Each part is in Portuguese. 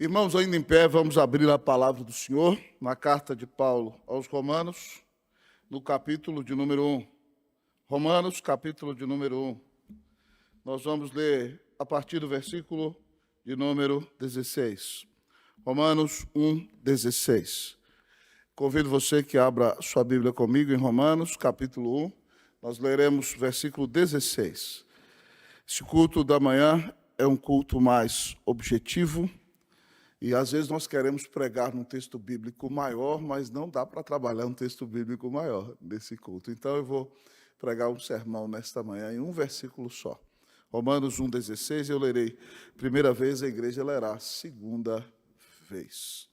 Irmãos, ainda em pé, vamos abrir a palavra do Senhor na carta de Paulo aos Romanos, no capítulo de número 1. Romanos, capítulo de número 1. Nós vamos ler a partir do versículo de número 16. Romanos 1, 16. Convido você que abra sua Bíblia comigo em Romanos, capítulo 1. Nós leremos versículo 16. Esse culto da manhã é um culto mais objetivo, e às vezes nós queremos pregar num texto bíblico maior, mas não dá para trabalhar um texto bíblico maior nesse culto. Então eu vou pregar um sermão nesta manhã em um versículo só. Romanos 1,16, eu lerei primeira vez, a igreja lerá segunda vez.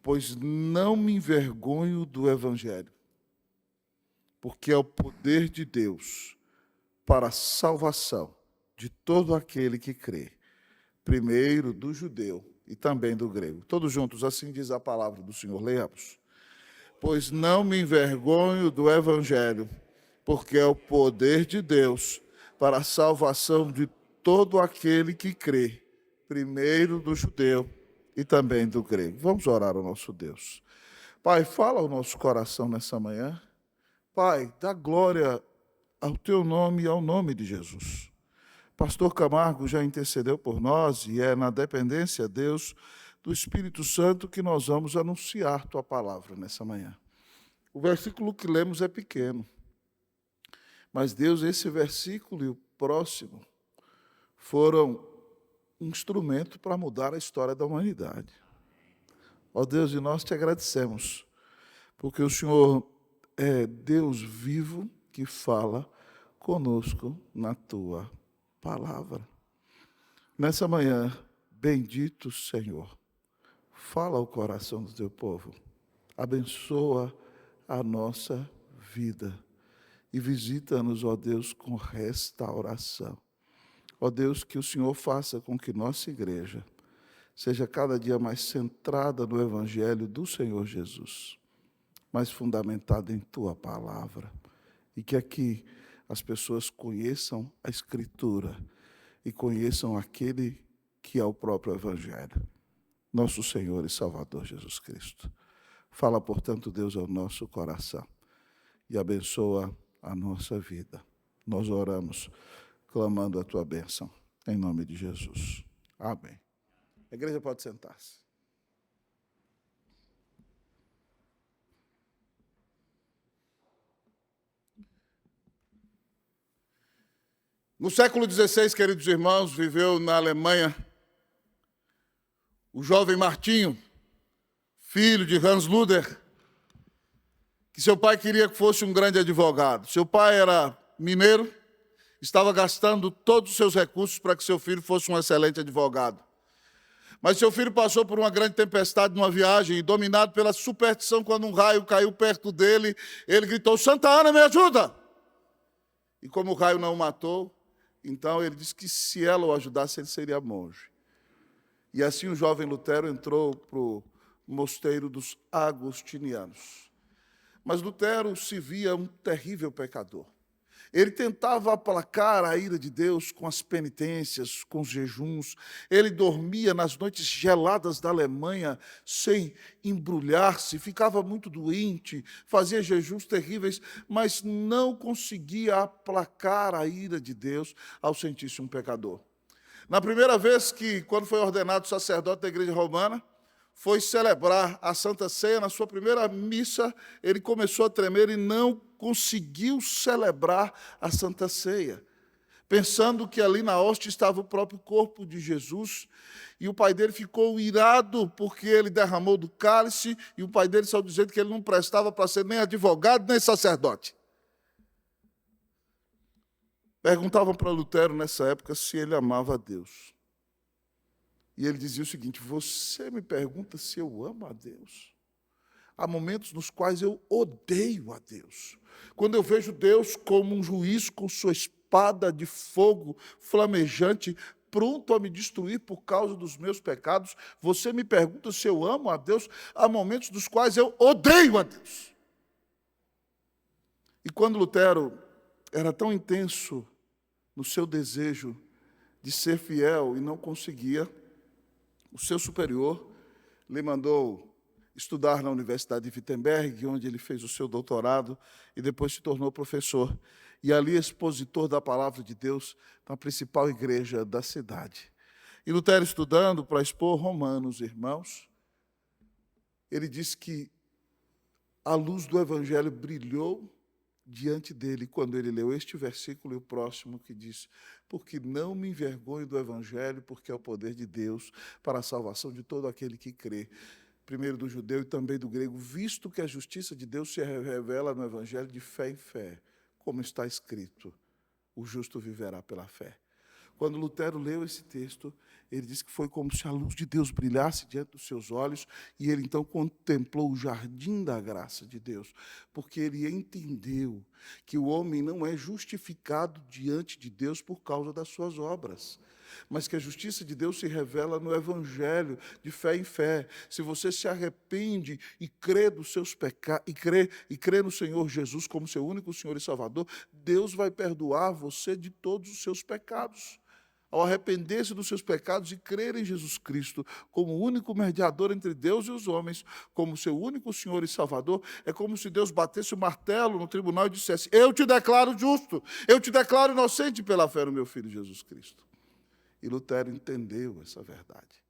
Pois não me envergonho do evangelho, porque é o poder de Deus para a salvação de todo aquele que crê, primeiro do judeu e também do grego. Todos juntos, assim diz a palavra do Senhor. Leamos. Pois não me envergonho do evangelho, porque é o poder de Deus para a salvação de todo aquele que crê, primeiro do judeu e também do grego. Vamos orar ao nosso Deus. Pai, fala ao nosso coração nessa manhã. Pai, dá glória ao teu nome e ao nome de Jesus. Pastor Camargo já intercedeu por nós e é na dependência, Deus, do Espírito Santo que nós vamos anunciar tua palavra nessa manhã. O versículo que lemos é pequeno, mas Deus, esse versículo e o próximo foram um instrumento para mudar a história da humanidade. Ó Deus, e nós te agradecemos, porque o Senhor é Deus vivo que fala conosco na tua palavra. Nessa manhã, bendito Senhor, fala ao coração do teu povo, abençoa a nossa vida e visita-nos, ó Deus, com restauração. Ó Deus, que o Senhor faça com que nossa igreja seja cada dia mais centrada no Evangelho do Senhor Jesus, mais fundamentada em tua palavra, e que aqui as pessoas conheçam a Escritura e conheçam aquele que é o próprio Evangelho, nosso Senhor e Salvador Jesus Cristo. Fala, portanto, Deus, ao nosso coração e abençoa a nossa vida. Nós oramos, clamando a tua bênção, em nome de Jesus. Amém. A igreja pode sentar-se. No século XVI, queridos irmãos, viveu na Alemanha o jovem Martinho, filho de Hans Luther, que seu pai queria que fosse um grande advogado. Seu pai era mineiro, estava gastando todos os seus recursos para que seu filho fosse um excelente advogado. Mas seu filho passou por uma grande tempestade numa viagem e, dominado pela superstição, quando um raio caiu perto dele, ele gritou: Santa Ana, me ajuda! E como o raio não o matou, então ele disse que se ela o ajudasse, ele seria monge. E assim o jovem Lutero entrou para o mosteiro dos agostinianos. Mas Lutero se via um terrível pecador. Ele tentava aplacar a ira de Deus com as penitências, com os jejuns. Ele dormia nas noites geladas da Alemanha sem embrulhar-se, ficava muito doente, fazia jejuns terríveis, mas não conseguia aplacar a ira de Deus ao sentir-se um pecador. Na primeira vez que, quando foi ordenado sacerdote da Igreja Romana, foi celebrar a Santa Ceia, na sua primeira missa, ele começou a tremer e não conseguiu celebrar a Santa Ceia, pensando que ali na hóstia estava o próprio corpo de Jesus, e o pai dele ficou irado porque ele derramou do cálice, e o pai dele saiu dizendo que ele não prestava para ser nem advogado, nem sacerdote. Perguntavam para Lutero nessa época se ele amava a Deus. E ele dizia o seguinte: você me pergunta se eu amo a Deus? Há momentos nos quais eu odeio a Deus. Quando eu vejo Deus como um juiz com sua espada de fogo flamejante, pronto a me destruir por causa dos meus pecados, você me pergunta se eu amo a Deus? Há momentos nos quais eu odeio a Deus. E quando Lutero era tão intenso no seu desejo de ser fiel e não conseguia, o seu superior lhe mandou estudar na Universidade de Wittenberg, onde ele fez o seu doutorado e depois se tornou professor. E ali expositor da palavra de Deus na principal igreja da cidade. E Lutero, estudando para expor Romanos, irmãos, ele disse que a luz do Evangelho brilhou diante dele quando ele leu este versículo e o próximo que diz: porque não me envergonho do Evangelho, porque é o poder de Deus para a salvação de todo aquele que crê, primeiro do judeu e também do grego, visto que a justiça de Deus se revela no Evangelho de fé em fé, como está escrito, o justo viverá pela fé. Quando Lutero leu esse texto, ele disse que foi como se a luz de Deus brilhasse diante dos seus olhos, e ele então contemplou o jardim da graça de Deus, porque ele entendeu que o homem não é justificado diante de Deus por causa das suas obras, mas que a justiça de Deus se revela no Evangelho, de fé em fé. Se você se arrepende e crê dos seus pecados, e crê no Senhor Jesus como seu único Senhor e Salvador, Deus vai perdoar você de todos os seus pecados. Ao arrepender-se dos seus pecados e crer em Jesus Cristo como o único mediador entre Deus e os homens, como seu único Senhor e Salvador, é como se Deus batesse o martelo no tribunal e dissesse: eu te declaro justo, eu te declaro inocente pela fé no meu Filho Jesus Cristo. E Lutero entendeu essa verdade.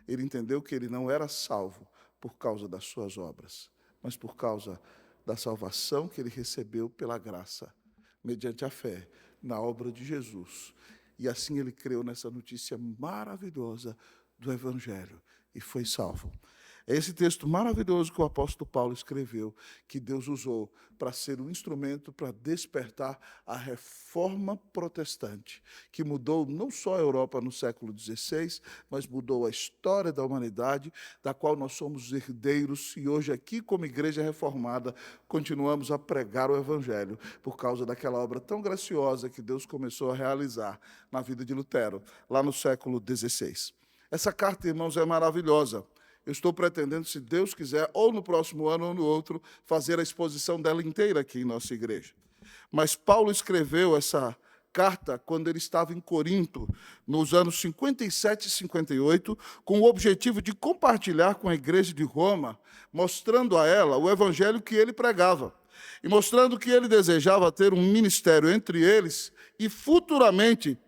Ele entendeu que ele não era salvo por causa das suas obras, mas por causa da salvação que ele recebeu pela graça, mediante a fé na obra de Jesus. E assim ele creu nessa notícia maravilhosa do Evangelho e foi salvo. É esse texto maravilhoso que o apóstolo Paulo escreveu, que Deus usou para ser um instrumento para despertar a reforma protestante, que mudou não só a Europa no século XVI, mas mudou a história da humanidade, da qual nós somos herdeiros, e hoje aqui, como igreja reformada, continuamos a pregar o Evangelho, por causa daquela obra tão graciosa que Deus começou a realizar na vida de Lutero, lá no século XVI. Essa carta, irmãos, é maravilhosa. Eu estou pretendendo, se Deus quiser, ou no próximo ano ou no outro, fazer a exposição dela inteira aqui em nossa igreja. Mas Paulo escreveu essa carta quando ele estava em Corinto, nos anos 57 e 58, com o objetivo de compartilhar com a igreja de Roma, mostrando a ela o evangelho que ele pregava, e mostrando que ele desejava ter um ministério entre eles, e futuramente,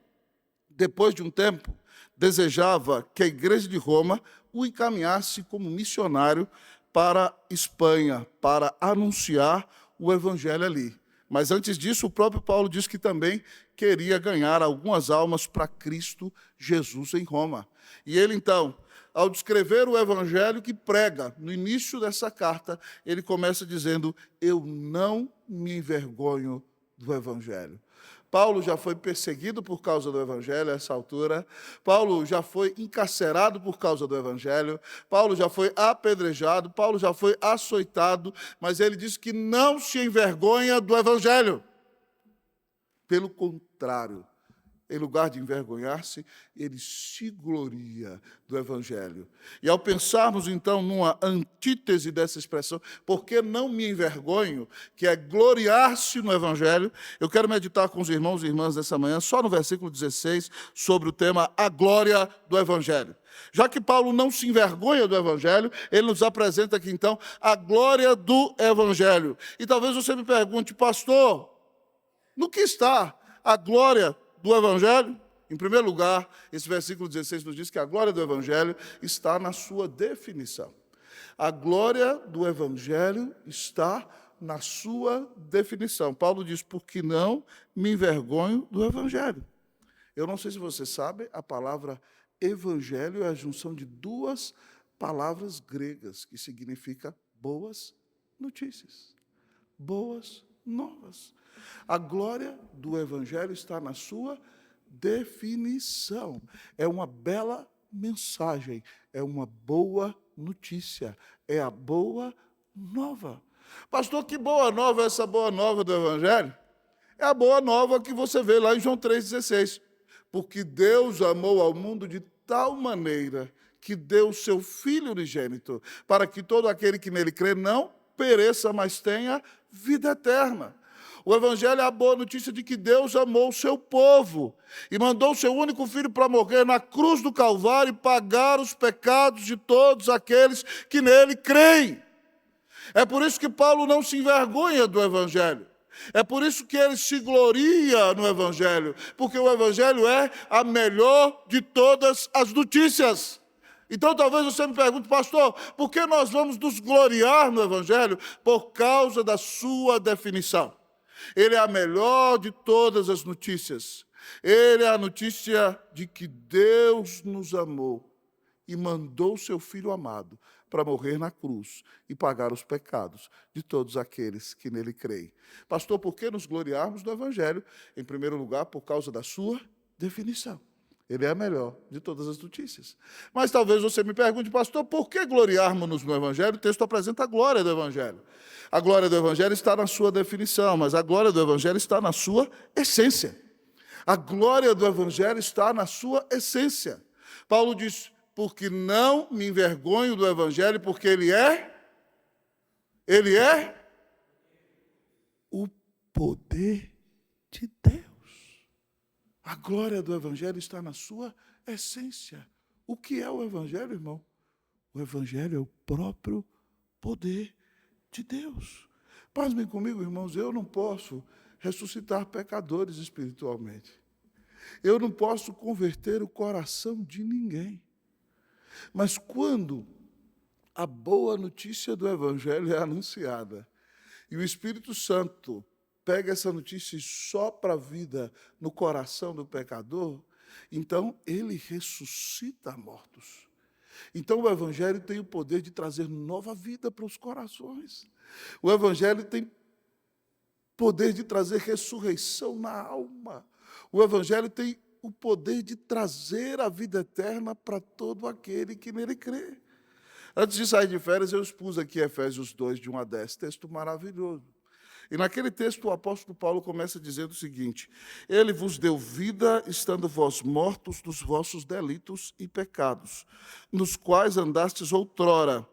depois de um tempo, desejava que a igreja de Roma o encaminhasse como missionário para a Espanha, para anunciar o evangelho ali. Mas antes disso, o próprio Paulo diz que também queria ganhar algumas almas para Cristo Jesus em Roma. E ele, então, ao descrever o evangelho que prega, no início dessa carta, ele começa dizendo: eu não me envergonho do evangelho. Paulo já foi perseguido por causa do Evangelho a essa altura. Paulo já foi encarcerado por causa do Evangelho. Paulo já foi apedrejado. Paulo já foi açoitado. Mas ele diz que não se envergonha do Evangelho. Pelo contrário, em lugar de envergonhar-se, ele se gloria do Evangelho. E ao pensarmos, então, numa antítese dessa expressão, por que não me envergonho, que é gloriar-se no Evangelho, eu quero meditar com os irmãos e irmãs dessa manhã, só no versículo 16, sobre o tema a glória do Evangelho. Já que Paulo não se envergonha do Evangelho, ele nos apresenta aqui, então, a glória do Evangelho. E talvez você me pergunte: pastor, no que está a glória do Evangelho? Em primeiro lugar, esse versículo 16 nos diz que a glória do Evangelho está na sua definição. A glória do Evangelho está na sua definição. Paulo diz: porque não me envergonho do Evangelho. Eu não sei se você sabe, a palavra Evangelho é a junção de duas palavras gregas, que significa boas notícias, boas novas. A glória do Evangelho está na sua definição. É uma bela mensagem, é uma boa notícia, é a boa nova. Pastor, que boa nova é essa boa nova do Evangelho? É a boa nova que você vê lá em João 3,16. Porque Deus amou ao mundo de tal maneira que deu o seu Filho unigênito, para que todo aquele que nele crê não pereça, mas tenha vida eterna. O Evangelho é a boa notícia de que Deus amou o seu povo e mandou o seu único filho para morrer na cruz do Calvário e pagar os pecados de todos aqueles que nele creem. É por isso que Paulo não se envergonha do Evangelho. É por isso que ele se gloria no Evangelho, porque o Evangelho é a melhor de todas as notícias. Então talvez você me pergunte, pastor, por que nós vamos nos gloriar no Evangelho? Por causa da sua definição. Ele é a melhor de todas as notícias. Ele é a notícia de que Deus nos amou e mandou o seu Filho amado para morrer na cruz e pagar os pecados de todos aqueles que nele creem. Pastor, por que nos gloriarmos no Evangelho? Em primeiro lugar, por causa da sua definição. Ele é a melhor de todas as notícias. Mas talvez você me pergunte, pastor, por que gloriarmos-nos no Evangelho? O texto apresenta a glória do Evangelho. A glória do Evangelho está na sua definição, mas a glória do Evangelho está na sua essência. A glória do Evangelho está na sua essência. Paulo diz, porque não me envergonho do Evangelho, porque ele é o poder de Deus. A glória do Evangelho está na sua essência. O que é o Evangelho, irmão? O Evangelho é o próprio poder de Deus. Pasmem comigo, irmãos, eu não posso ressuscitar pecadores espiritualmente. Eu não posso converter o coração de ninguém. Mas quando a boa notícia do Evangelho é anunciada e o Espírito Santo pega essa notícia e sopra a vida no coração do pecador, então ele ressuscita mortos. Então o Evangelho tem o poder de trazer nova vida para os corações. O Evangelho tem poder de trazer ressurreição na alma. O Evangelho tem o poder de trazer a vida eterna para todo aquele que nele crê. Antes de sair de férias, eu expus aqui Efésios 2, de 1 a 10, texto maravilhoso. E naquele texto o apóstolo Paulo começa dizendo o seguinte: ele vos deu vida, estando vós mortos dos vossos delitos e pecados, nos quais andastes outrora,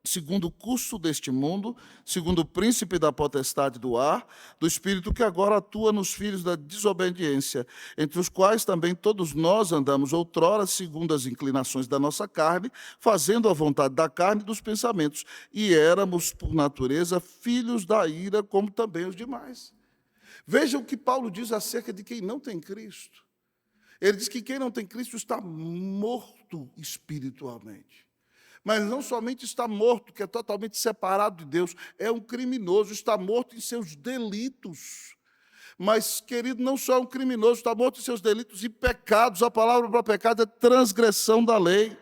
segundo o curso deste mundo, segundo o príncipe da potestade do ar, do espírito que agora atua nos filhos da desobediência, entre os quais também todos nós andamos outrora, segundo as inclinações da nossa carne, fazendo a vontade da carne e dos pensamentos, e éramos, por natureza, filhos da ira, como também os demais. Vejam o que Paulo diz acerca de quem não tem Cristo. Ele diz que quem não tem Cristo está morto espiritualmente. Mas não somente está morto, que é totalmente separado de Deus, é um criminoso, está morto em seus delitos. Mas, querido, não só é um criminoso, está morto em seus delitos e pecados. A palavra para pecado é transgressão da lei.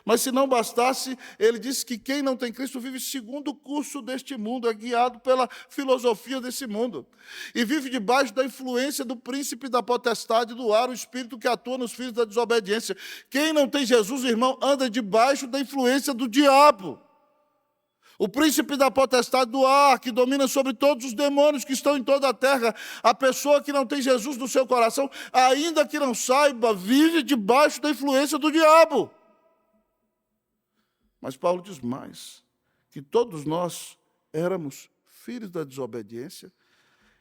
Mas, se não bastasse, ele disse que quem não tem Cristo vive segundo o curso deste mundo, é guiado pela filosofia desse mundo. E vive debaixo da influência do príncipe da potestade do ar, o espírito que atua nos filhos da desobediência. Quem não tem Jesus, irmão, anda debaixo da influência do diabo. O príncipe da potestade do ar, que domina sobre todos os demônios que estão em toda a terra. A pessoa que não tem Jesus no seu coração, ainda que não saiba, vive debaixo da influência do diabo. Mas Paulo diz mais, que todos nós éramos filhos da desobediência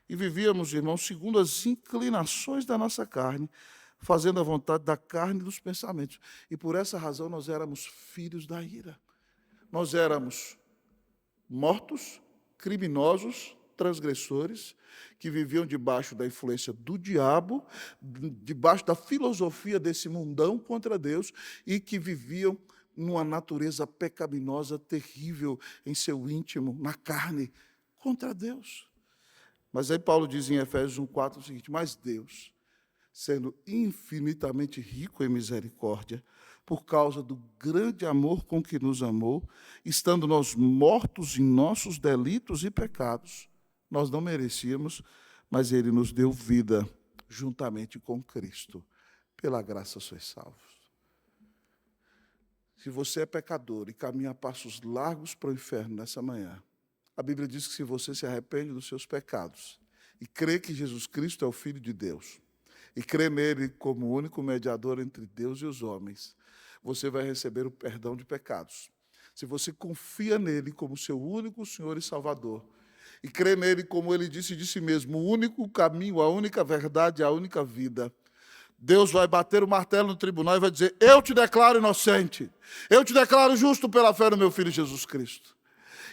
e vivíamos, irmãos, segundo as inclinações da nossa carne, fazendo a vontade da carne e dos pensamentos. E por essa razão nós éramos filhos da ira. Nós éramos mortos, criminosos, transgressores, que viviam debaixo da influência do diabo, debaixo da filosofia desse mundão contra Deus, e que viviam numa natureza pecaminosa terrível em seu íntimo, na carne, contra Deus. Mas aí Paulo diz em Efésios 1,4 o seguinte: mas Deus, sendo infinitamente rico em misericórdia, por causa do grande amor com que nos amou, estando nós mortos em nossos delitos e pecados, nós não merecíamos, mas Ele nos deu vida juntamente com Cristo. Pela graça sois salvos. Se você é pecador e caminha a passos largos para o inferno nessa manhã, a Bíblia diz que se você se arrepende dos seus pecados e crê que Jesus Cristo é o Filho de Deus, e crê nele como o único mediador entre Deus e os homens, você vai receber o perdão de pecados. Se você confia nele como seu único Senhor e Salvador, e crer nele, como ele disse de si mesmo, o único caminho, a única verdade, a única vida. Deus vai bater o martelo no tribunal e vai dizer: eu te declaro inocente, eu te declaro justo pela fé no meu Filho Jesus Cristo.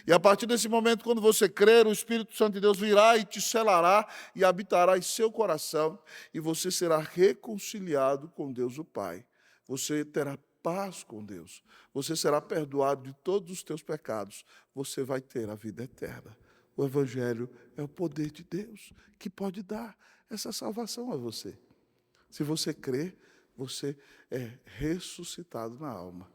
E a partir desse momento, quando você crer, o Espírito Santo de Deus virá e te selará e habitará em seu coração, e você será reconciliado com Deus o Pai. Você terá paz com Deus, você será perdoado de todos os teus pecados, você vai ter a vida eterna. O Evangelho é o poder de Deus que pode dar essa salvação a você. Se você crer, você é ressuscitado na alma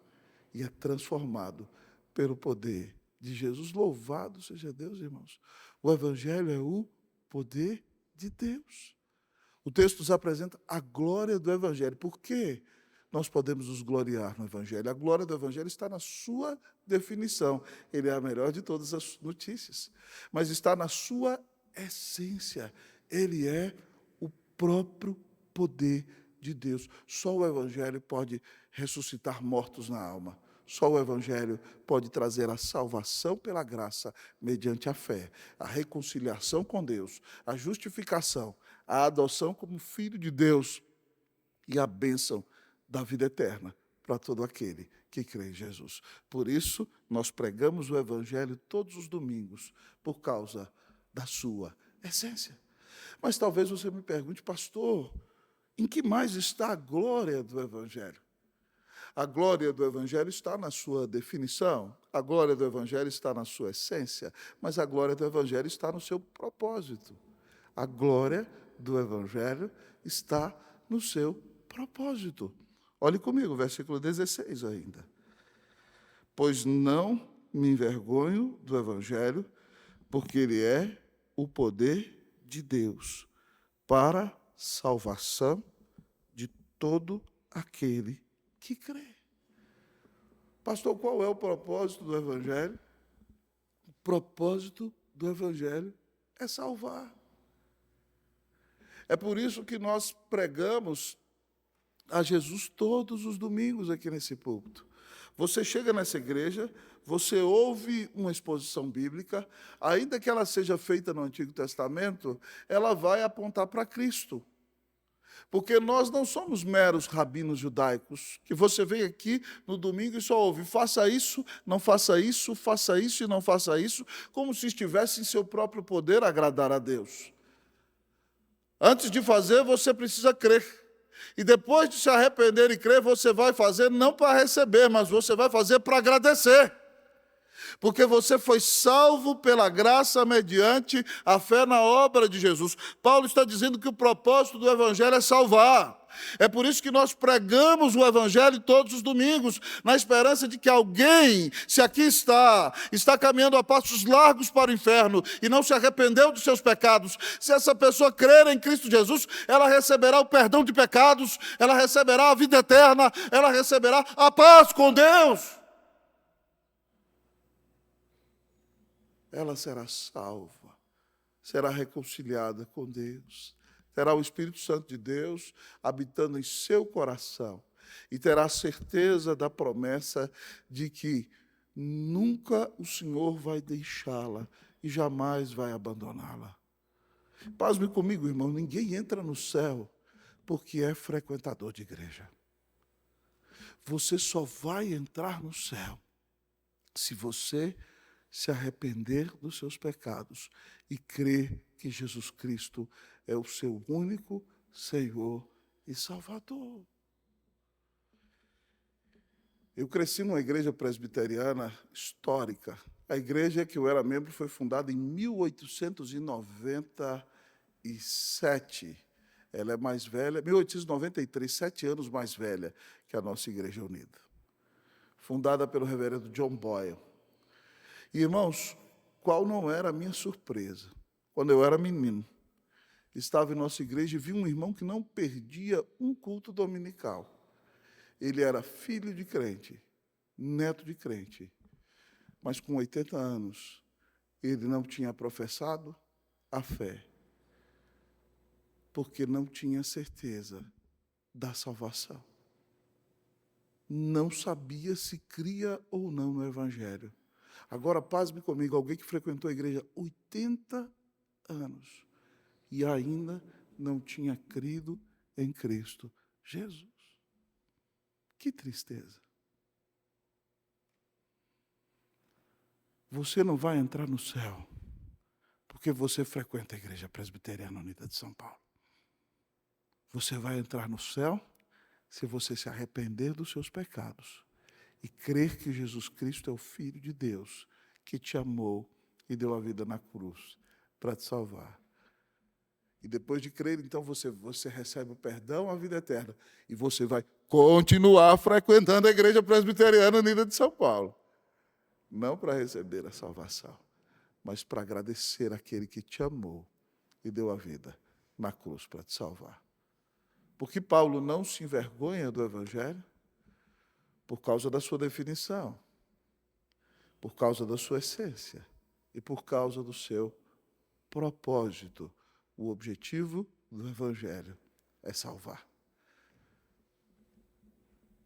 e é transformado pelo poder de Jesus. Louvado seja Deus, irmãos. O Evangelho é o poder de Deus. O texto nos apresenta a glória do Evangelho. Por quê? Nós podemos nos gloriar no Evangelho. A glória do Evangelho está na sua definição. Ele é a melhor de todas as notícias. Mas está na sua essência. Ele é o próprio poder de Deus. Só o Evangelho pode ressuscitar mortos na alma. Só o Evangelho pode trazer a salvação pela graça, mediante a fé, a reconciliação com Deus, a justificação, a adoção como filho de Deus e a bênção da vida eterna para todo aquele que crê em Jesus. Por isso, nós pregamos o Evangelho todos os domingos, por causa da sua essência. Mas talvez você me pergunte: pastor, em que mais está a glória do Evangelho? A glória do Evangelho está na sua definição, a glória do Evangelho está na sua essência, mas a glória do Evangelho está no seu propósito. A glória do Evangelho está no seu propósito. Olhe comigo, versículo 16 ainda. Pois não me envergonho do Evangelho, porque ele é o poder de Deus para salvação de todo aquele que crê. Pastor, qual é o propósito do Evangelho? O propósito do Evangelho é salvar. É por isso que nós pregamos a Jesus todos os domingos aqui nesse púlpito. Você chega nessa igreja, você ouve uma exposição bíblica, ainda que ela seja feita no Antigo Testamento, ela vai apontar para Cristo. Porque nós não somos meros rabinos judaicos, que você vem aqui no domingo e só ouve: faça isso, não faça isso, faça isso e não faça isso, como se estivesse em seu próprio poder agradar a Deus. Antes de fazer, você precisa crer. E depois de se arrepender e crer, você vai fazer não para receber, mas você vai fazer para agradecer. Porque você foi salvo pela graça mediante a fé na obra de Jesus. Paulo está dizendo que o propósito do Evangelho é salvar. É por isso que nós pregamos o Evangelho todos os domingos, na esperança de que alguém, se aqui está caminhando a passos largos para o inferno e não se arrependeu dos seus pecados, se essa pessoa crer em Cristo Jesus, ela receberá o perdão de pecados, ela receberá a vida eterna, ela receberá a paz com Deus. Ela será salva, será reconciliada com Deus, terá o Espírito Santo de Deus habitando em seu coração e terá a certeza da promessa de que nunca o Senhor vai deixá-la e jamais vai abandoná-la. Pasme comigo, irmão, ninguém entra no céu porque é frequentador de igreja. Você só vai entrar no céu se você se arrepender dos seus pecados e crer que Jesus Cristo é o seu único Senhor e Salvador. Eu cresci numa igreja presbiteriana histórica. A igreja que eu era membro foi fundada em 1897. Ela é mais velha, 1893, 7 anos mais velha que a nossa Igreja Unida. Fundada pelo reverendo John Boyle. E, irmãos, qual não era a minha surpresa? Quando eu era menino, estava em nossa igreja e vi um irmão que não perdia um culto dominical. Ele era filho de crente, neto de crente, mas com 80 anos, ele não tinha professado a fé, porque não tinha certeza da salvação. Não sabia se cria ou não no Evangelho. Agora, pasme comigo, alguém que frequentou a igreja 80 anos e ainda não tinha crido em Cristo Jesus. Que tristeza. Você não vai entrar no céu porque você frequenta a Igreja Presbiteriana Unida de São Paulo. Você vai entrar no céu se você se arrepender dos seus pecados e crer que Jesus Cristo é o Filho de Deus, que te amou e deu a vida na cruz para te salvar. E depois de crer, então, você recebe o perdão, a vida eterna. E você vai continuar frequentando a Igreja Presbiteriana Unida de São Paulo. Não para receber a salvação, mas para agradecer àquele que te amou e deu a vida na cruz para te salvar. Porque Paulo não se envergonha do Evangelho por causa da sua definição, por causa da sua essência e por causa do seu propósito. O objetivo do Evangelho é salvar.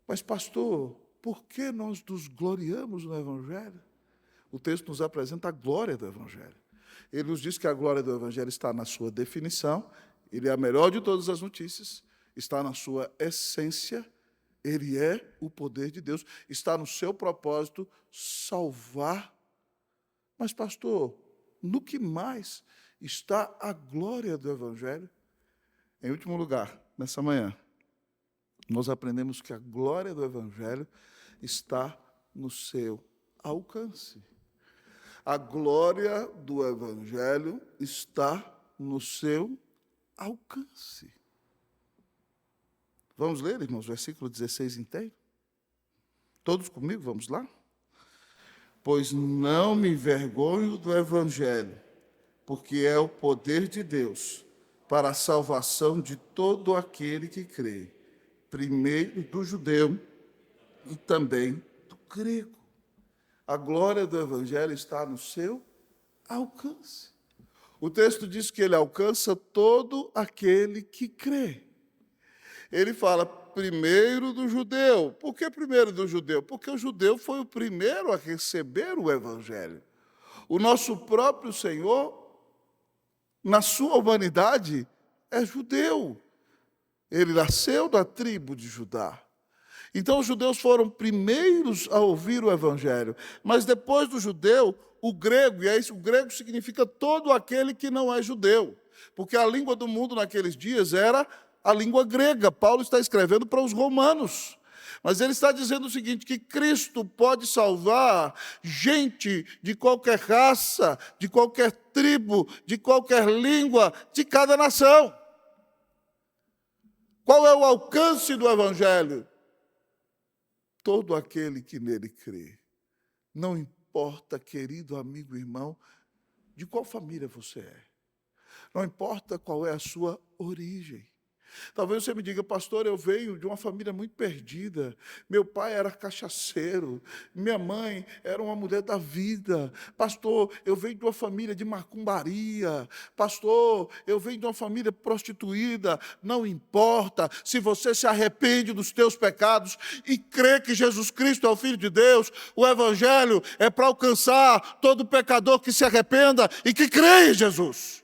Mas, pastor, por que nós nos gloriamos no Evangelho? O texto nos apresenta a glória do Evangelho. Ele nos diz que a glória do Evangelho está na sua definição, ele é a melhor de todas as notícias, está na sua essência, ele é o poder de Deus, está no seu propósito, salvar. Mas, pastor, no que mais está a glória do Evangelho? Em último lugar, nessa manhã, nós aprendemos que a glória do Evangelho está no seu alcance. A glória do Evangelho está no seu alcance. Vamos ler, irmãos, versículo 16 inteiro? Todos comigo, vamos lá? Pois não me envergonho do Evangelho, porque é o poder de Deus para a salvação de todo aquele que crê, primeiro do judeu e também do grego. A glória do Evangelho está no seu alcance. O texto diz que ele alcança todo aquele que crê. Ele fala primeiro do judeu. Por que primeiro do judeu? Porque o judeu foi o primeiro a receber o Evangelho. O nosso próprio Senhor, na sua humanidade, é judeu. Ele nasceu da tribo de Judá. Então, os judeus foram primeiros a ouvir o Evangelho. Mas depois do judeu, o grego, e é isso, o grego significa todo aquele que não é judeu. Porque a língua do mundo naqueles dias era a língua grega. Paulo está escrevendo para os romanos. Mas ele está dizendo o seguinte, que Cristo pode salvar gente de qualquer raça, de qualquer tribo, de qualquer língua, de cada nação. Qual é o alcance do Evangelho? Todo aquele que nele crê. Não importa, querido amigo e irmão, de qual família você é. Não importa qual é a sua origem. Talvez você me diga, pastor, eu venho de uma família muito perdida. Meu pai era cachaceiro, minha mãe era uma mulher da vida. Pastor, eu venho de uma família de macumbaria. Pastor, eu venho de uma família prostituída. Não importa, se você se arrepende dos teus pecados e crê que Jesus Cristo é o Filho de Deus, o Evangelho é para alcançar todo pecador que se arrependa e que crê em Jesus.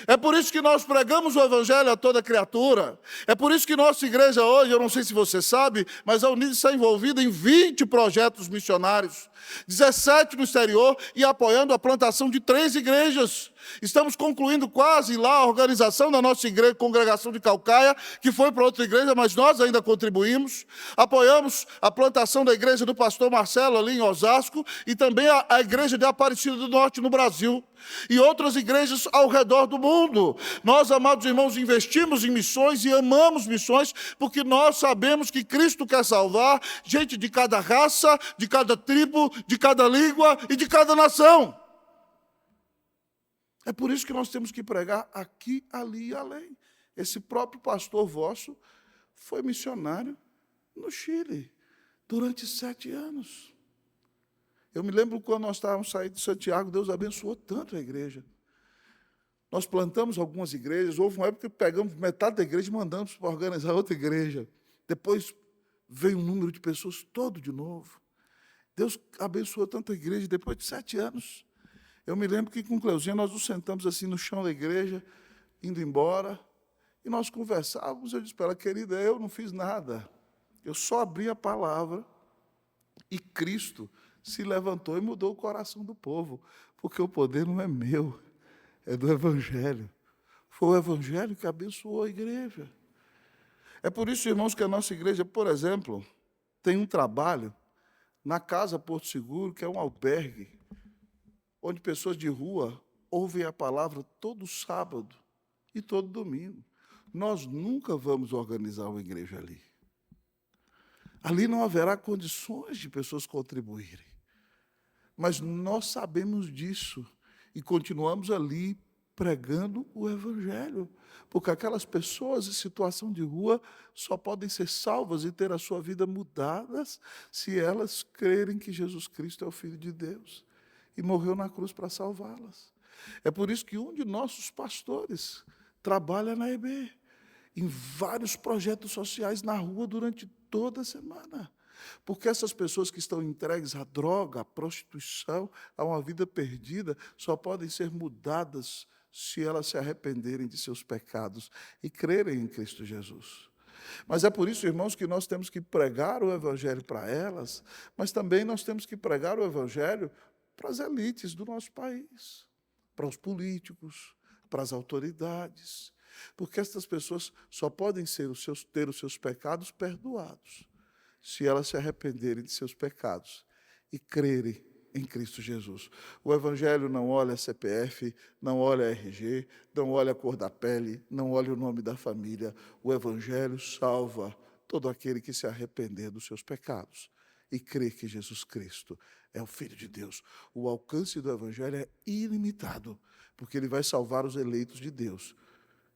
É por isso que nós pregamos o Evangelho a toda criatura. É por isso que nossa igreja hoje, eu não sei se você sabe, mas a Unidos está envolvida em 20 projetos missionários, 17 no exterior e apoiando a plantação de 3 igrejas. Estamos concluindo quase lá a organização da nossa igreja, congregação de Calcaia, que foi para outra igreja, mas nós ainda contribuímos. Apoiamos a plantação da igreja do pastor Marcelo, ali em Osasco, e também a igreja de Aparecida do Norte, no Brasil. E outras igrejas ao redor do mundo. Nós, amados irmãos, investimos em missões e amamos missões, porque nós sabemos que Cristo quer salvar gente de cada raça, de cada tribo, de cada língua e de cada nação. É por isso que nós temos que pregar aqui, ali e além. Esse próprio pastor vosso foi missionário no Chile durante 7 anos. Eu me lembro quando nós estávamos saindo de Santiago, Deus abençoou tanto a igreja. Nós plantamos algumas igrejas, houve uma época que pegamos metade da igreja e mandamos para organizar outra igreja. Depois veio um número de pessoas todo de novo. Deus abençoou tanta igreja. Depois de 7 anos, eu me lembro que com Cleuzinha nós nos sentamos assim no chão da igreja, indo embora, e nós conversávamos. Eu disse para ela: querida, eu não fiz nada. Eu só abri a palavra e Cristo se levantou e mudou o coração do povo, porque o poder não é meu, é do Evangelho. Foi o Evangelho que abençoou a igreja. É por isso, irmãos, que a nossa igreja, por exemplo, tem um trabalho na Casa Porto Seguro, que é um albergue, onde pessoas de rua ouvem a palavra todo sábado e todo domingo. Nós nunca vamos organizar uma igreja ali. Ali não haverá condições de pessoas contribuírem. Mas nós sabemos disso e continuamos ali pregando o Evangelho, porque aquelas pessoas em situação de rua só podem ser salvas e ter a sua vida mudadas se elas crerem que Jesus Cristo é o Filho de Deus e morreu na cruz para salvá-las. É por isso que um de nossos pastores trabalha na EB, em vários projetos sociais na rua durante toda a semana. Porque essas pessoas que estão entregues à droga, à prostituição, a uma vida perdida, só podem ser mudadas se elas se arrependerem de seus pecados e crerem em Cristo Jesus. Mas é por isso, irmãos, que nós temos que pregar o Evangelho para elas, mas também nós temos que pregar o Evangelho para as elites do nosso país, para os políticos, para as autoridades, porque estas pessoas só podem ter os seus pecados perdoados se elas se arrependerem de seus pecados e crerem em Cristo Jesus. O Evangelho não olha CPF, não olha RG, não olha a cor da pele, não olha o nome da família. O Evangelho salva todo aquele que se arrepender dos seus pecados e crê que Jesus Cristo é o Filho de Deus. O alcance do Evangelho é ilimitado, porque ele vai salvar os eleitos de Deus,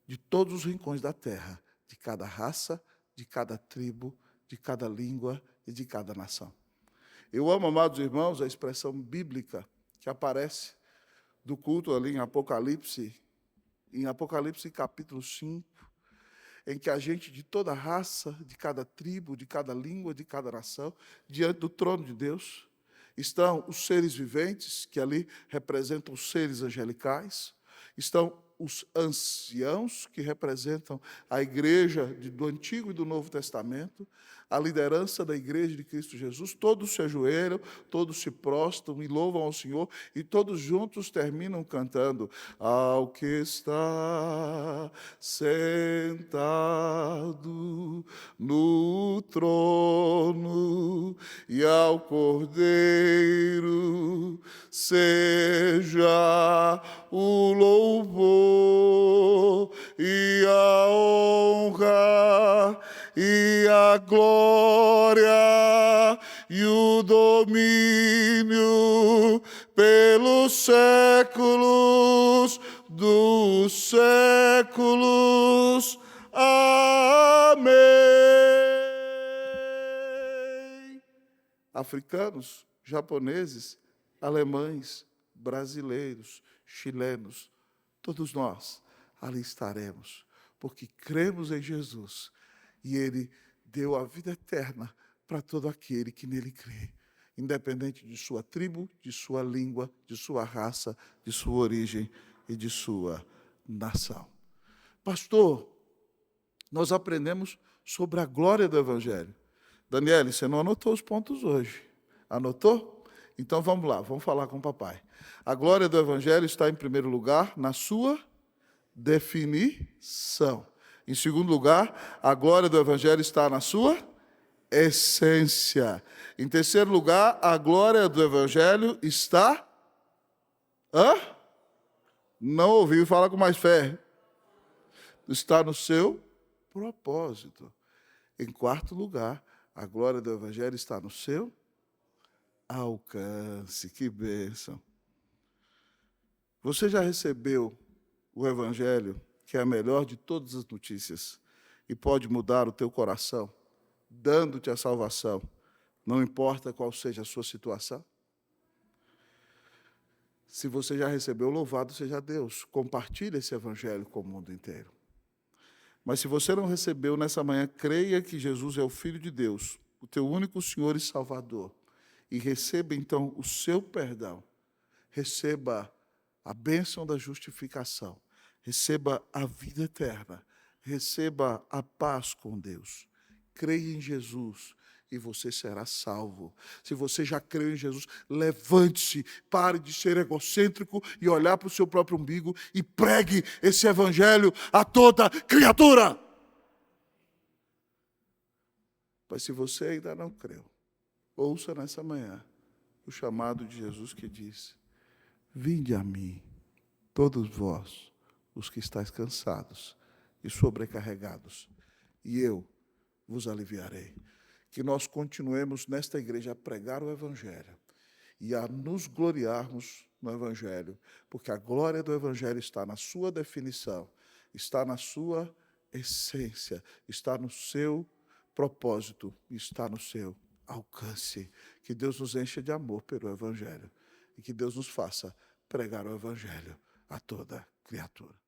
de todos os rincões da terra, de cada raça, de cada tribo, de cada língua e de cada nação. Eu amo, amados irmãos, a expressão bíblica que aparece do culto ali em Apocalipse capítulo 5, em que a gente de toda raça, de cada tribo, de cada língua, de cada nação, diante do trono de Deus, estão os seres viventes, que ali representam os seres angelicais, estão os anciãos, que representam a igreja do Antigo e do Novo Testamento, a liderança da igreja de Cristo Jesus. Todos se ajoelham, todos se prostram e louvam ao Senhor, e todos juntos terminam cantando: ao que está sentado no trono e ao Cordeiro seja o louvor e a honra e a glória e o domínio pelos séculos dos séculos. Amém. Africanos, japoneses, alemães, brasileiros, chilenos, todos nós ali estaremos, porque cremos em Jesus e Ele deu a vida eterna para todo aquele que nele crê, independente de sua tribo, de sua língua, de sua raça, de sua origem e de sua nação. Pastor, nós aprendemos sobre a glória do Evangelho. Daniele, você não anotou os pontos hoje. Anotou? Então vamos lá, vamos falar com o papai. A glória do Evangelho está, em primeiro lugar, na sua definição. Em segundo lugar, a glória do Evangelho está na sua essência. Em terceiro lugar, a glória do Evangelho está... Não ouviu, fala com mais fé. Está no seu propósito. Em quarto lugar, a glória do Evangelho está no seu alcance. Que bênção. Você já recebeu o Evangelho, que é a melhor de todas as notícias, e pode mudar o teu coração, dando-te a salvação, não importa qual seja a sua situação? Se você já recebeu, louvado seja Deus. Compartilhe esse Evangelho com o mundo inteiro. Mas se você não recebeu nessa manhã, creia que Jesus é o Filho de Deus, o teu único Senhor e Salvador, e receba então o seu perdão. Receba a bênção da justificação. Receba a vida eterna. Receba a paz com Deus. Creia em Jesus e você será salvo. Se você já creu em Jesus, levante-se, pare de ser egocêntrico e olhar para o seu próprio umbigo e pregue esse evangelho a toda criatura. Mas se você ainda não creu, ouça nessa manhã o chamado de Jesus que diz: vinde a mim, todos vós, os que estáis cansados e sobrecarregados, e eu vos aliviarei. Que nós continuemos nesta igreja a pregar o Evangelho e a nos gloriarmos no Evangelho, porque a glória do Evangelho está na sua definição, está na sua essência, está no seu propósito, está no seu alcance. Que Deus nos encha de amor pelo Evangelho e que Deus nos faça pregar o Evangelho a toda criatura.